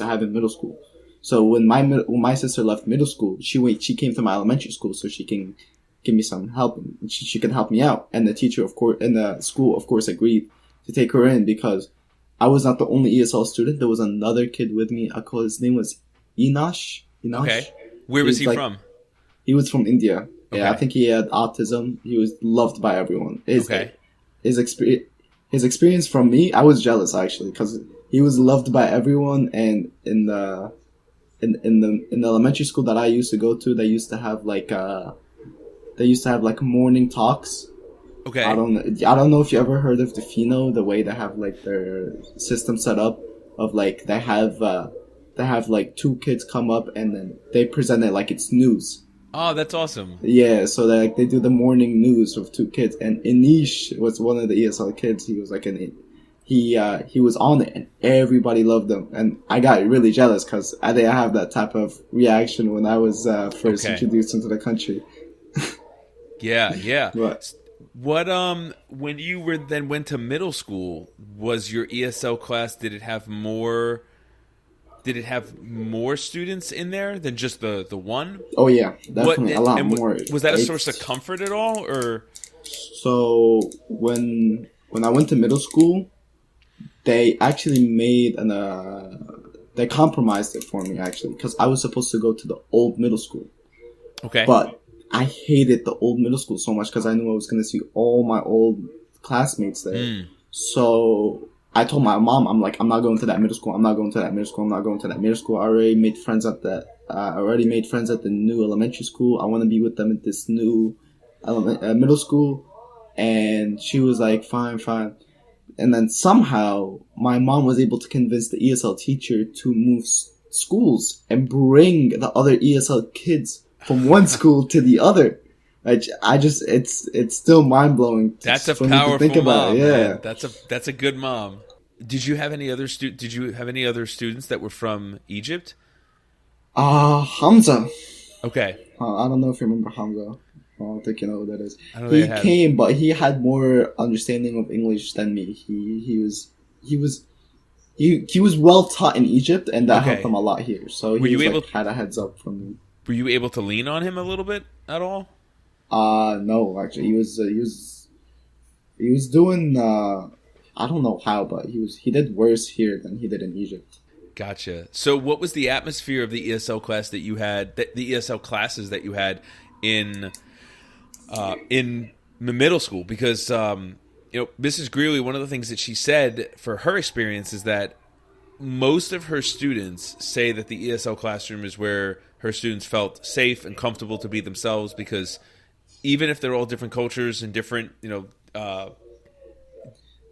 A: have in middle school. So when my sister left middle school, she came to my elementary school so she can give me some help and she can help me out. And the teacher, of course, and the school, of course, agreed to take her in because I was not the only ESL student. There was another kid with me. His name was Enosh.
B: Okay. Where was he from?
A: He was from India.
B: Okay.
A: Yeah, I think he had autism. He was loved by everyone. His experience from me, I was jealous actually because he was loved by everyone. And in the elementary school that I used to go to, they used to have like morning talks.
B: Okay.
A: I don't know if you ever heard of the Fino, the way they have like their system set up of like they have like 2 kids come up and then they present it like it's news.
B: Oh, that's awesome.
A: Yeah, so they do the morning news of 2 kids, and Anish was one of the ESL kids. He was like he was on it, and everybody loved him. And I got really jealous because I didn't have that type of reaction when I was first introduced into the country.
B: Yeah.
A: But,
B: what when you went to middle school, was your ESL class? Did it have more students in there than just the one?
A: Oh yeah, definitely a lot more.
B: Was that a source of comfort at all, or?
A: So when I went to middle school, they actually made they compromised it for me actually because I was supposed to go to the old middle school.
B: Okay.
A: But I hated the old middle school so much because I knew I was going to see all my old classmates there. So I told my mom, I'm like, I'm not going to that middle school. I'm not going to that middle school. I'm not going to that middle school. I already made friends at the new elementary school. I want to be with them at this new middle school. And she was like, fine. And then somehow my mom was able to convince the ESL teacher to move schools and bring the other ESL kids from one school to the other. It's still mind blowing.
B: That's a powerful mom. Yeah, man. That's a good mom. Did you have any other students that were from Egypt?
A: Hamza.
B: Okay.
A: I don't know if you remember Hamza. I don't think you know who that is.
B: He
A: came, but he had more understanding of English than me. He was well taught in Egypt, and that helped him a lot here. So he had a heads up from me.
B: Were you able to lean on him a little bit at all?
A: No, actually, he was doing, I don't know how, but he did worse here than he did in Egypt.
B: Gotcha. So what was the atmosphere of the ESL class that you had, the ESL classes that you had in middle school? Because, Mrs. Greeley, one of the things that she said for her experience is that most of her students say that the ESL classroom is where her students felt safe and comfortable to be themselves, because even if they're all different cultures and different,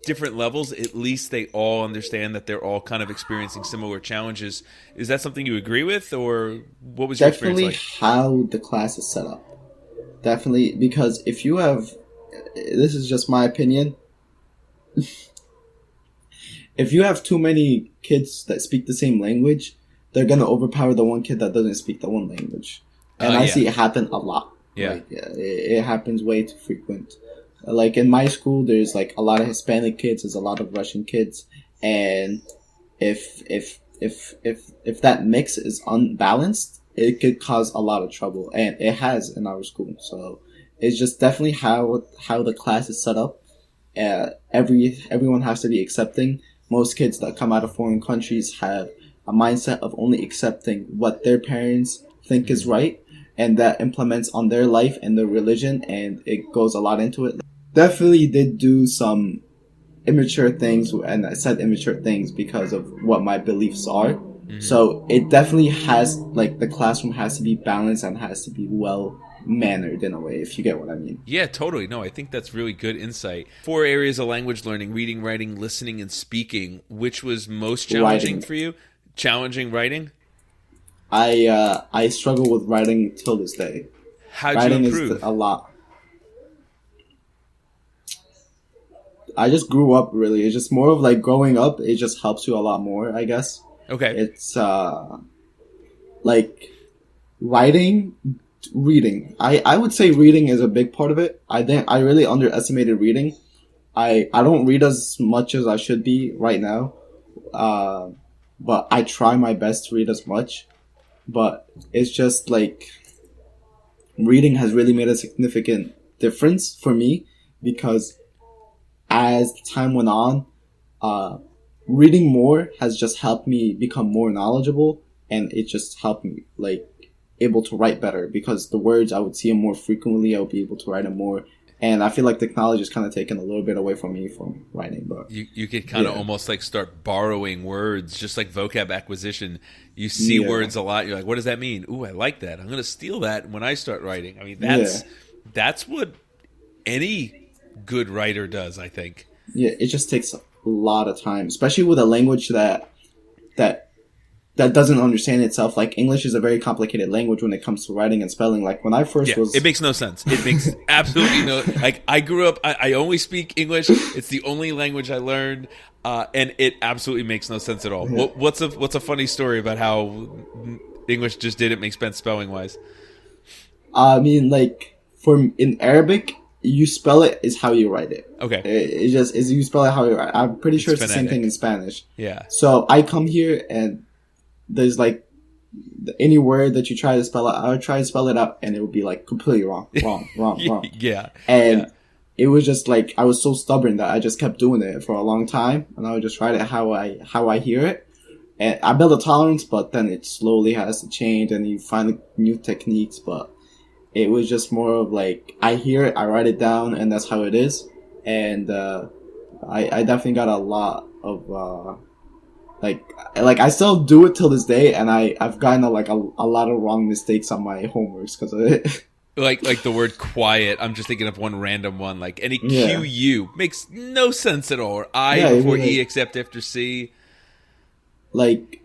B: different levels, at least they all understand that they're all kind of experiencing similar challenges. Is that something you agree with, or what was your experience like?
A: Definitely how the class is set up. Definitely, because if you have, this is just my opinion, if you have too many kids that speak the same language, they're going to overpower the one kid that doesn't speak the one language. And I see it happen a lot.
B: Yeah.
A: It happens way too frequent. Like in my school, there's like a lot of Hispanic kids, there's a lot of Russian kids, and if that mix is unbalanced, it could cause a lot of trouble, and it has in our school. So it's just definitely how the class is set up. Everyone has to be accepting. Most kids that come out of foreign countries have a mindset of only accepting what their parents think is right, and that implements on their life and their religion, and it goes a lot into it. Definitely did do some immature things, and I said immature things because of what my beliefs are. Mm-hmm. So it definitely has, like, the classroom has to be balanced and has to be well mannered in a way, if you get what I mean.
B: Yeah, totally. No, I think that's really good insight. 4 areas of language learning: reading, writing, listening, and speaking. Which was most challenging for you? Challenging writing?
A: I struggle with writing till this day.
B: How'd
A: Writing
B: you improve?
A: is a lot. I just grew up, really. It's just more of like growing up. It just helps you a lot more, I guess.
B: Okay.
A: It's like writing, reading. I would say reading is a big part of it. I really underestimated reading. I don't read as much as I should be right now. But I try my best to read as much. But it's just like reading has really made a significant difference for me because as time went on, reading more has just helped me become more knowledgeable, and it just helped me like able to write better because the words I would see them more frequently. I would be able to write them more, and I feel like technology is kind of taken a little bit away from me from writing. But
B: you could kind of almost like start borrowing words, just like vocab acquisition. You see words a lot. You're like, what does that mean? Ooh, I like that. I'm going to steal that when I start writing. I mean, that's what any good writer does, I think.
A: Yeah, it just takes a lot of time, especially with a language that doesn't understand itself. Like English is a very complicated language when it comes to writing and spelling. Like when I first was,
B: it makes no sense. It makes absolutely no. Like I grew up, I only speak English. It's the only language I learned, and it absolutely makes no sense at all.
A: Yeah.
B: What's a funny story about how English just didn't make sense spelling wise?
A: I mean, like in Arabic, you spell it is how you write it.
B: Okay.
A: It just is you spell it how you write. I'm pretty sure it's the same thing in Spanish.
B: Yeah.
A: So I come here and there's like any word that you try to spell out, I would try to spell it out and it would be like completely wrong.
B: Yeah.
A: And it was just like I was so stubborn that I just kept doing it for a long time, and I would just write it how I hear it. And I built a tolerance, but then it slowly has to change, and you find new techniques. But it was just more of like I hear it, I write it down, and that's how it is. And I definitely got a lot of like I still do it till this day, and I've gotten a lot of wrong mistakes on my homeworks because of it.
B: Like the word quiet, I'm just thinking of one random one. Like any QU makes no sense at all. Or I before E except after C.
A: Like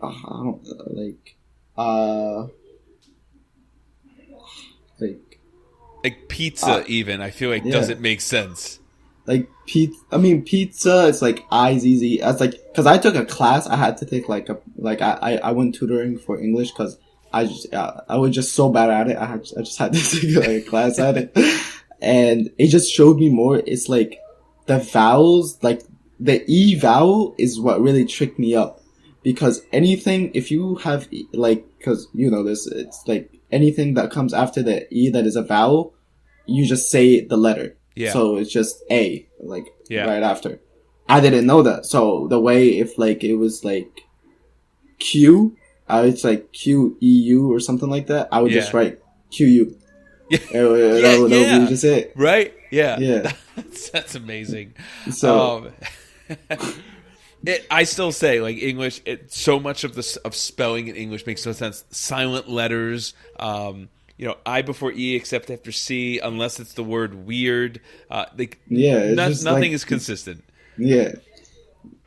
B: pizza even I feel like doesn't make sense.
A: Like pizza. It's like IZZ. That's like because I took a class. I had to take I went tutoring for English because I was just so bad at it. I just had to take like a class at it, and it just showed me more. It's like the vowels, like the E vowel is what really tricked me up, because anything if you have like because you know this, it's like anything that comes after the E that is a vowel, you just say the letter. Yeah. So it's just A right after. I didn't know that. So the way if like it was like Q. It's like QEU or something like that. I would just write QU. That would be just it.
B: Right? Yeah.
A: Yeah.
B: That's amazing.
A: So,
B: I still say like English. So much of spelling in English makes no sense. Silent letters. I before E except after C, unless it's the word weird. Nothing is consistent.
A: Yeah.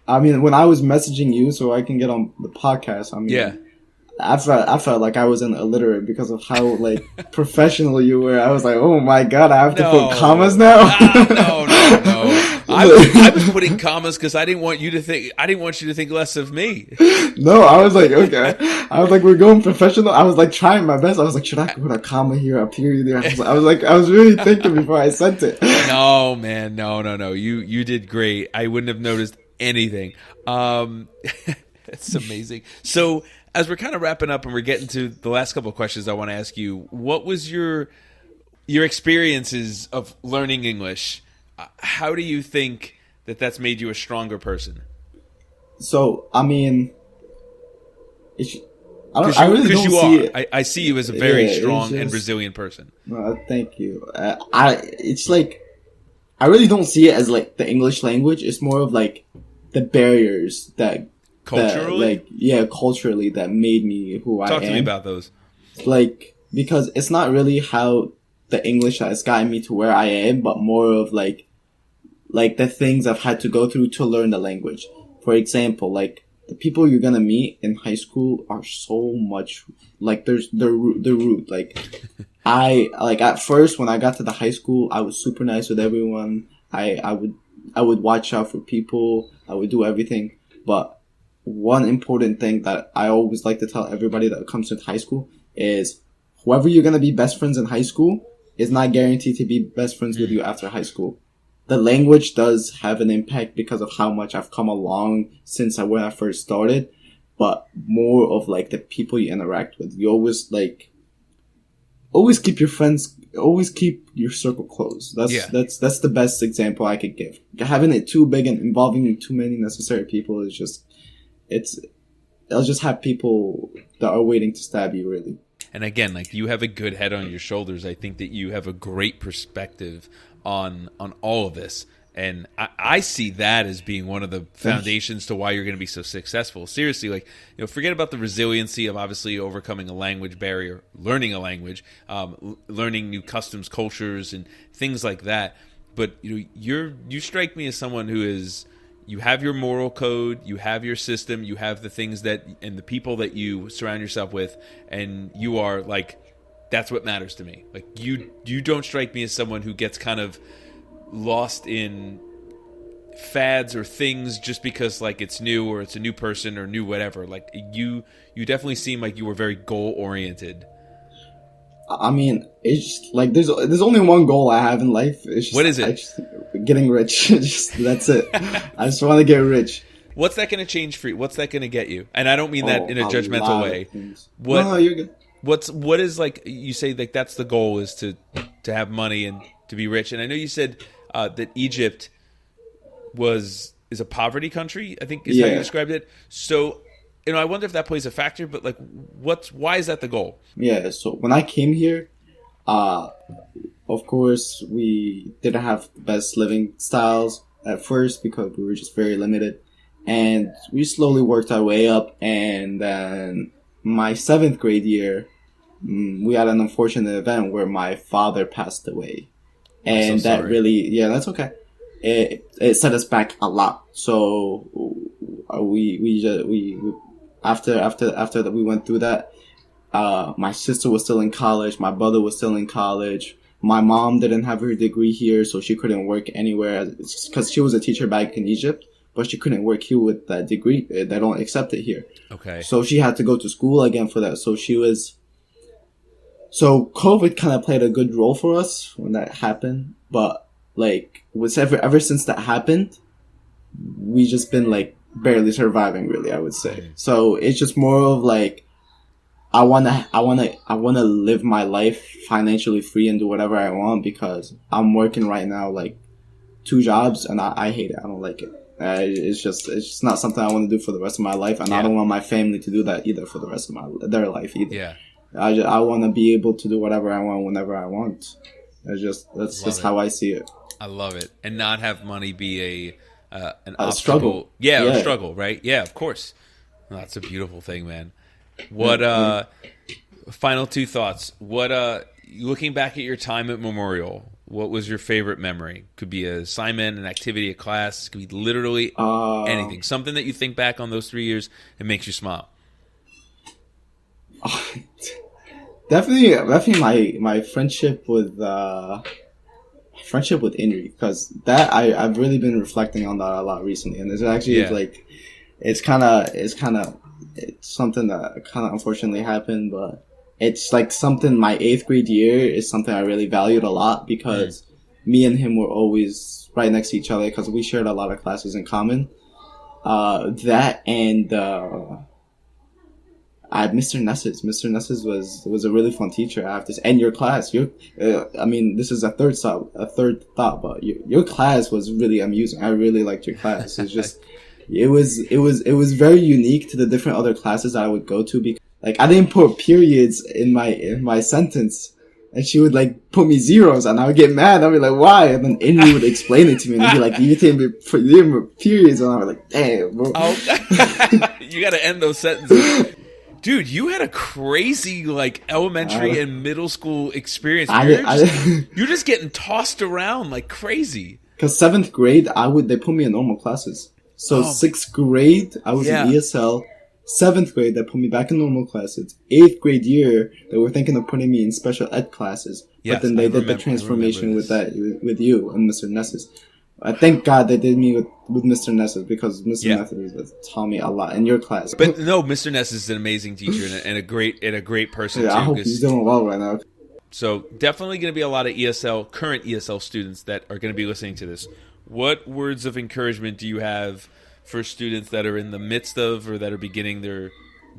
A: I mean, when I was messaging you so I can get on the podcast, I mean, I felt like I was an illiterate because of how like professional you were. I was like, oh my god, I have to put commas now.
B: No. I was putting commas because I didn't want you to think less of me.
A: No, I was like, okay. I was like, we're going professional. I was like trying my best. I was like, should I put a comma here, a period there? I was really thinking before I sent it.
B: No, man, no. You did great. I wouldn't have noticed anything. It's amazing. So as we're kind of wrapping up and we're getting to the last couple of questions, I want to ask you, what was your experiences of learning English? How do you think that's made you a stronger person?
A: So, I mean, I really don't see it.
B: I see you as a very strong and resilient person.
A: Thank you. It's like, I really don't see it as like the English language. It's more of like the barriers that
B: culturally,
A: culturally that made me who I am.
B: Talk to me about those.
A: Like, because it's not really how the English has gotten me to where I am, but more of like the things I've had to go through to learn the language. For example, like the people you're gonna meet in high school are so much like they're rude. Like at first when I got to the high school, I was super nice with everyone. I would watch out for people. I would do everything. But one important thing that I always like to tell everybody that comes to high school is whoever you're gonna be best friends in high school is not guaranteed to be best friends with you after high school. The language does have an impact because of how much I've come along since when I first started, but more of like the people you interact with. You always keep your friends, always keep your circle closed. That's the best example I could give. Having it too big and involving too many necessary people is just, it'll just have people that are waiting to stab you, really.
B: And again, like, you have a good head on your shoulders. I think that you have a great perspective on all of this. And I see that as being one of the foundations to why you're going to be so successful. Seriously, like, forget about the resiliency of obviously overcoming a language barrier, learning a language, learning new customs, cultures, and things like that. But you strike me as someone who is, you have your moral code, you have your system, you have the things that and the people that you surround yourself with, and you are like, that's what matters to me. Like, you don't strike me as someone who gets kind of lost in fads or things just because like it's new or it's a new person or new whatever. Like, you definitely seem like you were very goal oriented.
A: I mean, it's just, like there's only one goal I have in life. It's just,
B: what is it?
A: Getting rich. That's it. I just want to get rich.
B: What's that going to change for you? What's that going to get you? And I don't mean that in a judgmental way.
A: No, you're good.
B: What is, like, you say like that's the goal, is to have money and to be rich. And I know you said that Egypt is a poverty country, I think is how you described it. So, I wonder if that plays a factor, but like, why is that the goal?
A: Yeah, so when I came here, of course, we didn't have the best living styles at first because we were just very limited. And we slowly worked our way up. And then my 7th grade year, we had an unfortunate event where my father passed away. And so that really, that's okay. It set us back a lot. So we after that we went through that. My sister was still in college. My brother was still in college. My mom didn't have her degree here, so she couldn't work anywhere because she was a teacher back in Egypt, but she couldn't work here with that degree. They don't accept it here. Okay. So she had to go to school again for that. So COVID kind of played a good role for us when that happened. But like, ever since that happened, we just been like barely surviving, really, I would say. So it's just more of like, I wanna live my life financially free and do whatever I want because I'm working right now like 2 jobs and I hate it. I don't like it. It's just not something I want to do for the rest of my life, and I don't want my family to do that either for the rest of their life either. Yeah. I want to be able to do whatever I want whenever I want. That's just how I see it.
B: I love it, and not have money be a
A: struggle.
B: Yeah, a struggle, right? Yeah, of course. Well, that's a beautiful thing, man. What final 2 thoughts? What looking back at your time at Memorial, what was your favorite memory? Could be an assignment, an activity, a class. Could be literally anything. Something that you think back on those 3 years and makes you smile.
A: Definitely my friendship with Inri, because that I've really been reflecting on that a lot recently, and it's actually like it's something that kind of unfortunately happened, but it's like something my 8th grade year is something I really valued a lot because me and him were always right next to each other because we shared a lot of classes in common. That and Mr. Nessus. Mr. Nessus was a really fun teacher. I have to say. And your class, this is a third thought, but your class was really amusing. I really liked your class. It's just, it was very unique to the different other classes I would go to because, like, I didn't put periods in my sentence, and she would like put me zeros, and I would get mad. I'd be like, why? And then Inri would explain it to me, and he'd be like, you didn't put periods, and I was like, damn, bro.
B: You got to end those sentences. Dude, you had a crazy like elementary and middle school experience. You're just getting tossed around like crazy.
A: Because 7th grade, they put me in normal classes. So 6th grade, I was in ESL. 7th grade, they put me back in normal classes. 8th grade year, they were thinking of putting me in special ed classes. But then they did the transformation with you and Mr. Nessus. I thank God they did me with Mr. Nessus, because Mr. Nessus taught me a lot in your class.
B: But no, Mr. Nessus is an amazing teacher and a great person too.
A: I hope he's doing well right now.
B: So definitely going to be a lot of current ESL students that are going to be listening to this. What words of encouragement do you have for students that are in the midst of or that are beginning their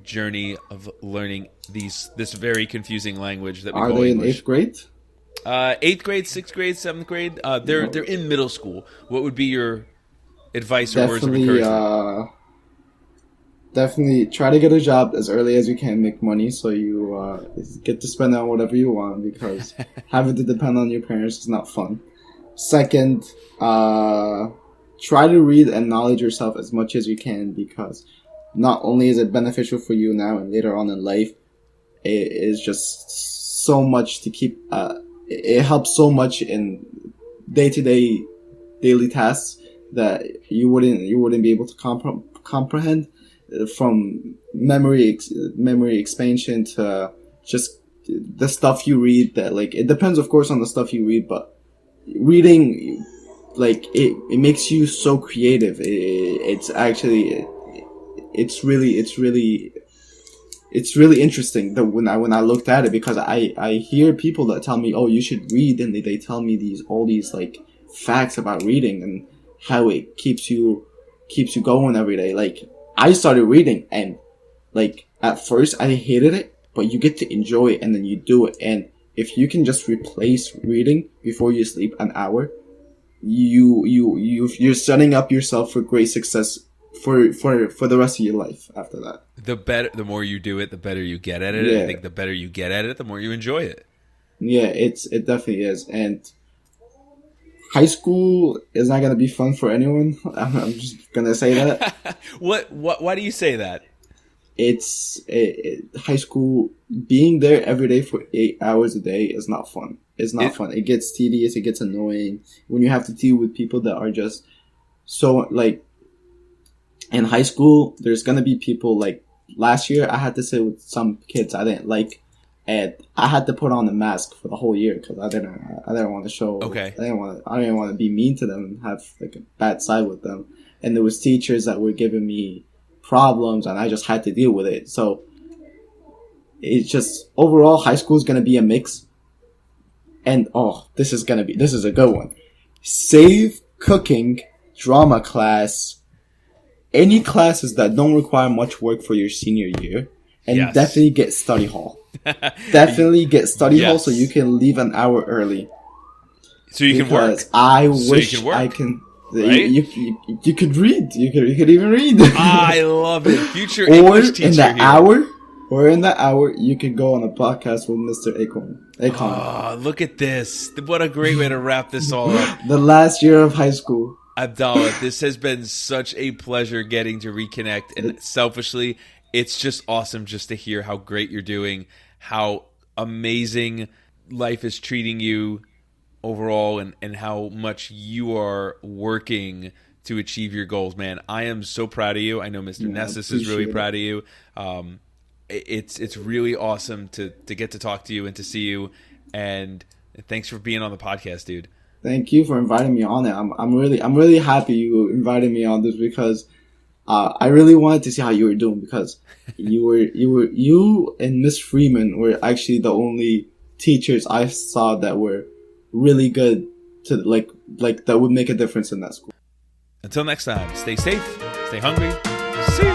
B: journey of learning this very confusing language that we call English?
A: Are they in 8th grade?
B: 8th grade, 6th grade, 7th grade. They're in middle school. What would be your advice or words of encouragement?
A: Definitely try to get a job as early as you can, make money, so you get to spend on whatever you want, because having to depend on your parents is not fun. Second, try to read and knowledge yourself as much as you can, because not only is it beneficial for you now and later on in life, it is just so much to keep. It helps so much in day-to-day daily tasks that you wouldn't be able to comprehend, from memory expansion to just the stuff you read. That, like, it depends, of course, on the stuff you read, but reading, like, it makes you so creative. It's really interesting that when I looked at it, because I hear people that tell me, oh, you should read, and they tell me all these like facts about reading and how it keeps you going every day. Like, I started reading, and like at first I hated it, but you get to enjoy it, and then you do it. And if you can just replace reading before you sleep an hour, you're setting up yourself for great success for the rest of your life after that.
B: The more you do it, the better you get at it. Yeah. I think the better you get at it, the more you enjoy it.
A: Yeah, it definitely is. And high school is not gonna be fun for anyone. I'm just gonna say that.
B: Why do you say that?
A: It's high school, being there every day for 8 hours a day is not fun. It's not fun. It gets tedious. It gets annoying when you have to deal with people that are just so, like, in high school, there's going to be people, like, last year I had to sit with some kids I didn't like, and I had to put on a mask for the whole year because I didn't want to show. Okay. I didn't want to be mean to them and have like a bad side with them. And there was teachers that were giving me problems, and I just had to deal with it. So it's just, overall, high school is going to be a mix. And this is a good one. Save cooking, drama class, any classes that don't require much work for your senior year, and definitely get study hall. Definitely get study hall so you can leave an hour early.
B: So you can work.
A: I wish I can. Right? You could read. You could even read.
B: I love it. Future English teacher
A: in the hour, you could go on a podcast with Mr. Acorn.
B: Oh, look at this. What a great way to wrap this all up.
A: The last year of high school.
B: Abdallah, this has been such a pleasure getting to reconnect. And selfishly, it's just awesome just to hear how great you're doing, how amazing life is treating you overall, and how much you are working to achieve your goals, man. I am so proud of you. I know Mr. Nessus is really proud of you. It's really awesome to get to talk to you and to see you. And thanks for being on the podcast, dude.
A: Thank you for inviting me on it. I'm really happy you invited me on this, because I really wanted to see how you were doing, because you and Miss Freeman were actually the only teachers I saw that were really good to like that would make a difference in that school.
B: Until next time, stay safe, stay hungry. See you.